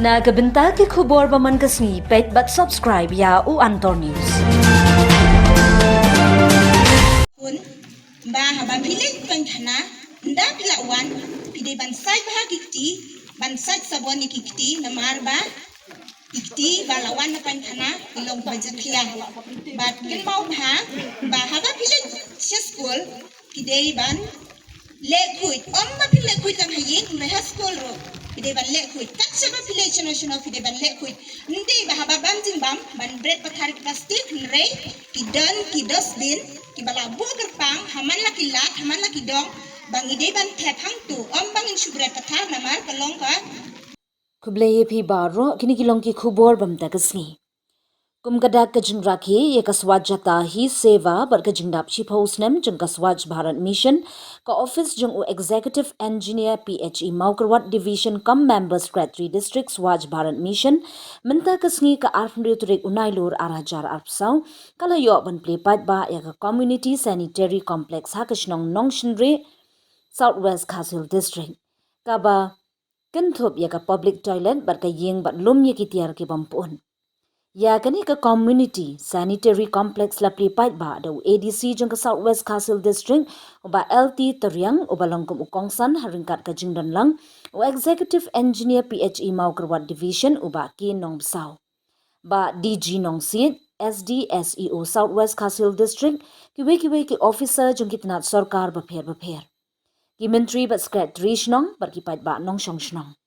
Nagabenta ki khubor baman kasngi pet but subscribe ya u Antor News. Kun ba haba pilik panthana nda pilawan pide bansai bahagikti bansai sabon ikikti namar ba ikti balawan na panthana ilong bajakya bat kin mau ba haba pilik school pide ban lekhuit omma pile khuit lang hayin meha school ro pide ban lekhuit katsa ba pile chino pide ban lekhuit ndi ba haba bam bam ban bread pathar plastic nrei kidan kidosbin kibala bu gerpang haman laki lat haman laki dong bang ide ban thep hang tu bang in subret pathar namar kalong ka Kubleye pi baro kini kilong ki khubor bam ta kasngi. Kumgada kajing rakhi ye kaswajata hi seva bar kajing dap chi posnem jeng kaswaj Bharat Mission ka office jeng u executive engineer PHE Maukarwat division kam member secretary district swaj Bharat Mission menta kasngi ka arfndri turik unailur arajar arpsau kala yo ban plepat ba ya ka community sanitary complex hakashnong nongshinre southwest Khasil district kaba kenthop ya ka public toilet bar ka yeng bat lum ye ki tiar ki bampun ya kani ka community sanitary complex la plipat ba da ADC jeng ka southwest Khasil district uba LT Taryang uba langkum ukongsan haringkat ka jingdan lang u executive engineer PHE Maukarwat division uba ki nong sau ba DG nong sit SDSEO southwest Khasil district kiwe ki officer jeng kitnat sarkar ba pher ki menteri ba secretary nong bar ki pat ba nong shong shnong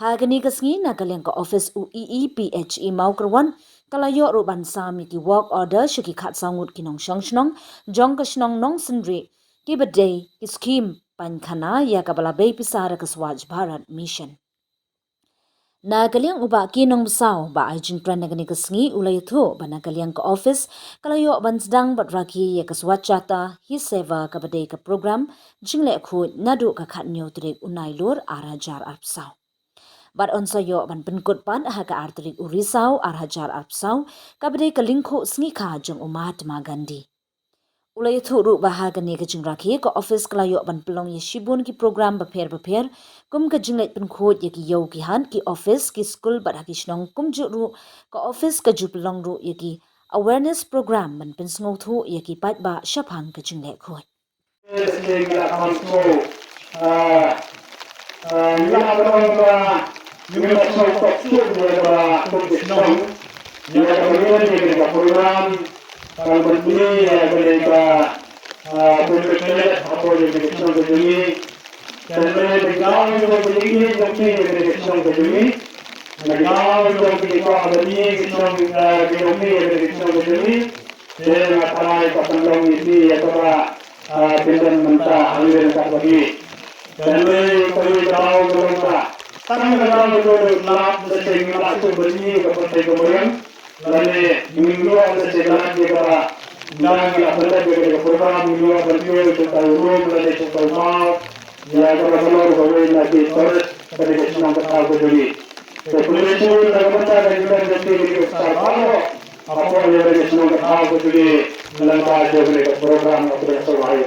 Hagani kasngi na kaliang ka office UEE PHE Maukarwan kalayo ro bansami ki work order shiki khat sangut kinong shongshnong jong ka shnong nong sindri ki badai ki scheme pankhana ya kabala bay pisara ka Swaj Bharat Mission. Na kaliang uba kinong saw ba ay jingtran na kani kasngi ulay tho ba na kaliang ka office kalayo bansdang batraki ya ka swachata hi seva ka badai ka program jingle khut nadu ka khat nyo trik unay lur arajar arpsaw. Bat onsa yo ban penkut pan ka arterik urisau arhajar arpsau kabde kalingko sngi jeng Mahatma Gandhi. Ulay thuru bahagani ka jingrakhi ka office klayo ban pelong ye shibun ki program bapher kum ka jinglet penkhot ye ki yo ki han ki office ki school bat hakishnong kum juru ka office ka jupelong ru ye ki awareness program man pensngau thu ye ki pat ba shaphang ka jinglet khot. Yung nagsasaksyon na kondisyong yung nagkaroon yung program para magbili ka pulpitulit ako yung direksyon sa dumi kaya nagawin yung paligid ng direksyon sa dumi nagawin yung paligid ng direksyon sa dumi kaya nakaray kapandang iti at pindan manta ang yung kapagi kaya kayo daw gawin ka Tangan dalam itu lap dari melaku beri kepada kemudian lalu minggu ada jalan di bawah dan kita berada di program minggu berdua kita urut lalu kita mau ya kalau boleh lagi terus pada kesenangan kita berdiri. Kemudian itu dalam cara kita berdiri kita tahu apa yang dari kesenangan kita berdiri dalam cara program atau bersuara.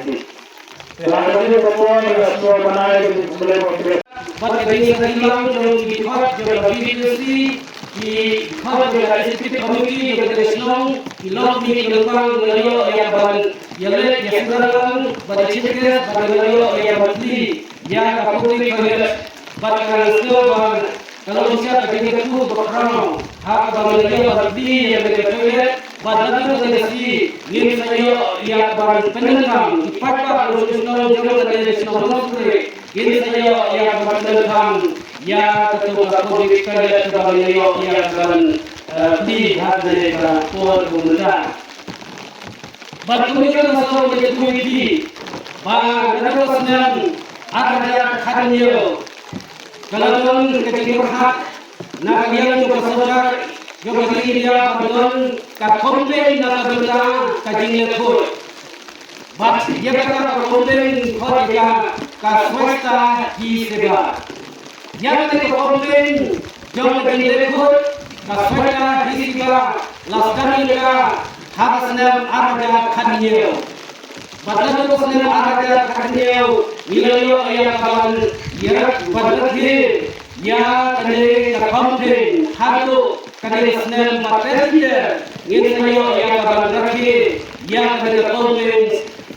Lalu itu kemudian kita benar boleh berdiri. But the Islam don't be hot, you're a BBC, the hot, you're a specific community, you're a Islam, you love me, you're a Layo, Yaban, Yalet, Yasaran, but the Chicken, but the Layo, Yabati, Yakapuri, but I still want kalau siapa kita tu berperang, hak bagi Yabati, Yabati, but nothing to see, ni saya yang penentang, fakta Islam jangan ada Islam ini saya yang bertentang ya ketua komisi kerja sebagai yang akan dihadirkan Tuan Pemerintah. Berkemudian masalah menjadi bang negara senang ada hadirnya kalau ketika hak nak yang juga saudara juga dia betul komplain nak benda kajian itu. But dia kata komplain kau dia kaswasta di sebelah. Yang kita komplain jom dengan ikut kaswasta di sebelah. Laskar mereka harus senam ada kandiau. Badal itu senam ada kandiau. Nilai yang kawan dia badal dia ya kene campaign hatu kani snel matete ngisayo yang bandaki yang kani campaign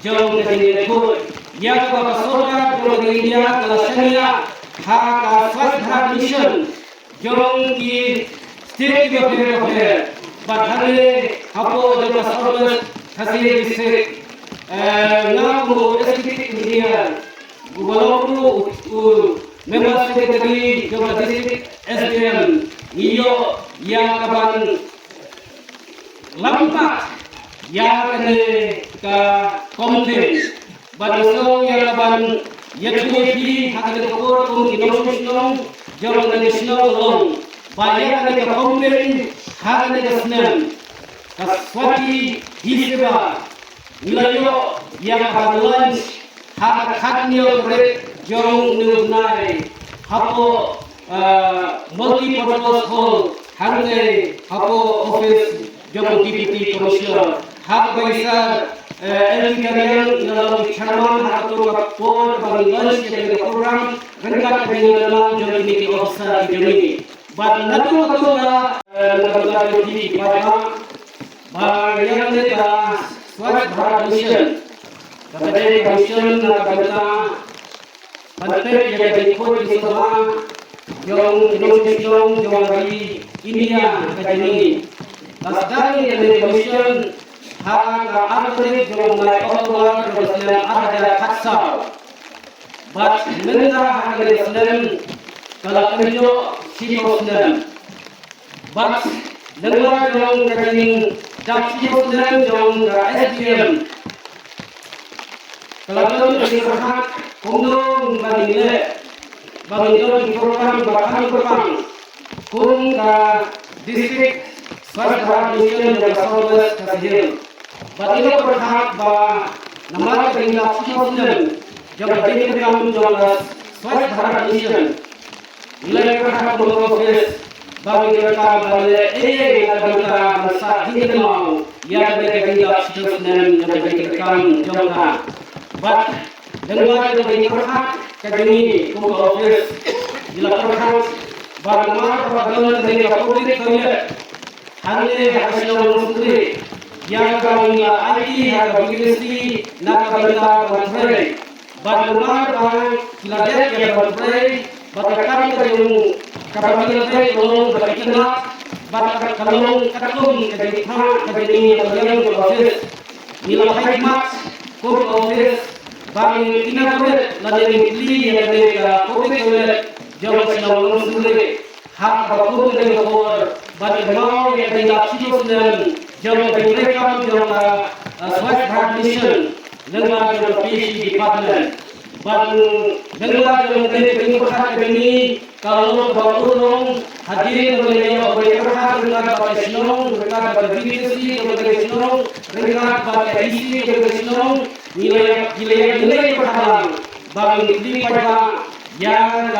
jong kani lekut yang ka soka jong India kalasania ha ka Swachh Bharat mission jong ki state ki affair badhane hapo jong service khasi district ngaku district engineer gubernur member secretary jong district SDM iyo yang kaban lampat yang kene ka komplain baruso yang kaban yatuni hakane kokor kum kinong jong national long bayar kane ka komplain hakane ka snel ka swati hiseba nilayo yang kaban lunch hak haknyo kore jong nunai hapo multi-purpose hall hangai hapo office jong deputy commissioner hak baisar LTKM dalam chairman hak tu kapor bang lunch yang program rengkat dengan jong deputy officer ini but natu la nabla di pada yang kita Swachh Bharat mission kepada mission kita Pantai yang diikut di semua jong dari India kajini. Lasdani yang dikommission hak artik jong mai Oktober Presiden ada Hatsau. But mentra hak Presiden kalau kerja Presiden. But negara jong kajini tak Presiden jong SDM. Kalau kerja berhak Kundung bandingnya di program bahkan berpang kun ka distrik Swachh Bharat mission yang service kasih batin berhak ba nama keringat mission jab jadi program jolas Swachh Bharat mission nilai berhak office bagi mereka balik mereka masa hingga mau yang keringat mission yang jadi program jolas but dengan dari perhak kajini kumpu office dilaporkan bahwa peraturan dari publik toilet hanya hasil menteri yang kami IT harga bigisi nak berita berperai bahwa kiladat yang berperai batakan kajung kapabilitas tolong berkenal batakan kalung katung kajini yang office nilai hikmat kumpu office bang ina kulit ladeni kli yang ada covid kulit jawab senang sendiri hak baku dari kor bagi mau yang ada citizen jawab mereka jawab Swachh Bharat mission dengan jawab PC department bang dengan jawab dari perhak ini kalau bakulong hadirin beliau berperhak dengan bapak senong mereka berdiskusi dengan senong mereka berdiskusi dengan senong nilai perhatian bagi di pada yang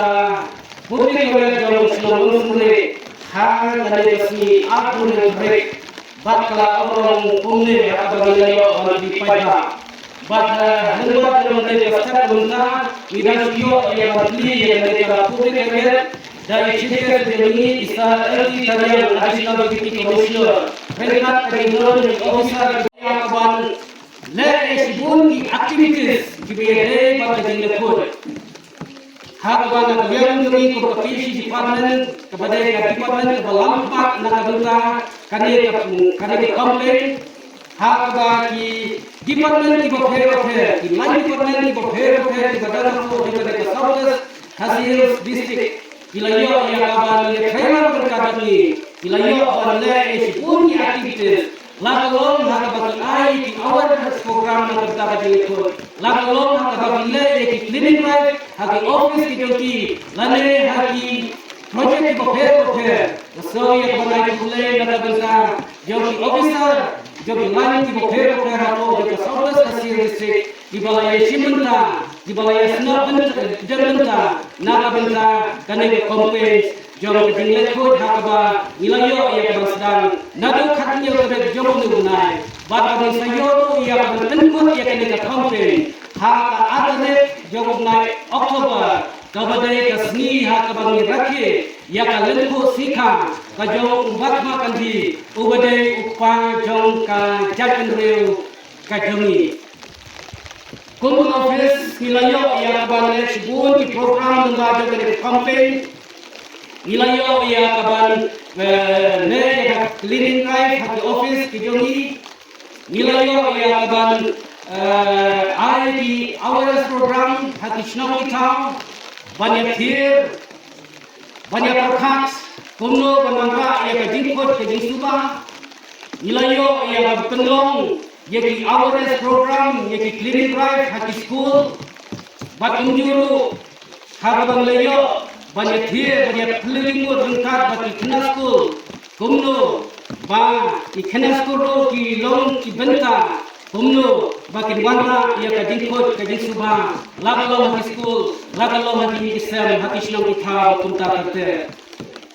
publik oleh jauh selama sendiri hal dari resmi akun break bakal orang umum atau nilai di pada pada negara dari dasar bunda tidak yang berdiri yang dari publik dari cerita ini Israel yang nasional deputy commissioner mereka teknologi officer yang kawan le sibun ki activities gibere pada jenderal hak bana yang demi kompetisi department kepada department kelampak nakabenta kani komplain hak bagi department di bawah di lain department di bawah di badan di South hasil distrik wilayah yang kawan lekaiman berkata ini wilayah oleh sibun ki activities lakolong hakabat ai di awal program yang kita ikut lakolong hakabat nilai di cleaning drive haki office di joki lane haki project di bawah so yang banyak mulai nak besar joki officer joki line di bawah atau joki service kasih district di balai Simenta di balai Senabenta nakabenta kanai komplain jom jingle ko hakaba nilayo yang sedang nadu khatnya ke jom nunai bad sayo yang bertentu yang kena komplain hak atlet jom nai Oktober kabadai kasni ha kabang rakhe ya kalenko sikha kajong batma kandi ubadai upa jong ka jakan reu kajongi Kumpul office nilayo ya kaban shibun ki program ngajo ke campaign nilayo ya kaban ne ya cleaning drive ha office ki jongi nilayo ya kaban ID awareness program ha kishnong ita banyak thir banyak perkhas kumno banangka ya kajingkot kajingsuba nilayo ya kenlong yaki awareness program yaki cleaning drive haki school batung juru harabang layo banyak thir banyak cleaning rengkat bati kena school kumno ba ikena school ro ki long ki benta kumno bakin wanda ya kajingkot kajingsuba lagalo haki school lagalo haki isem haki shnang itha kumta karte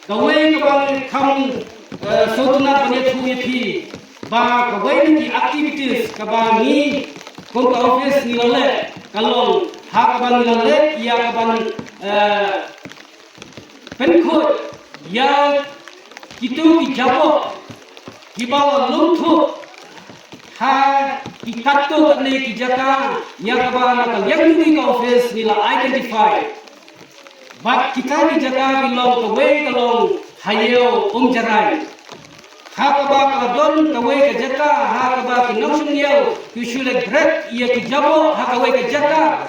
kawai kawai kam sotuna banyak thuye ba kawai ni activities kaba ni kongka office ni lale kalong ha kaba ni lale ya kaba penkot ya kitu ki jabo ki bawa lumtu ha ki katto ne ki jaka ya kaba nakal yang ni ka office ni la identify ba kita ni jaka bilong kawai kalong hayo jarai hakaba kadon kawai ke jaka hakaba ki noksung yau ki shule grek ia ki jabo hakawai ke jaka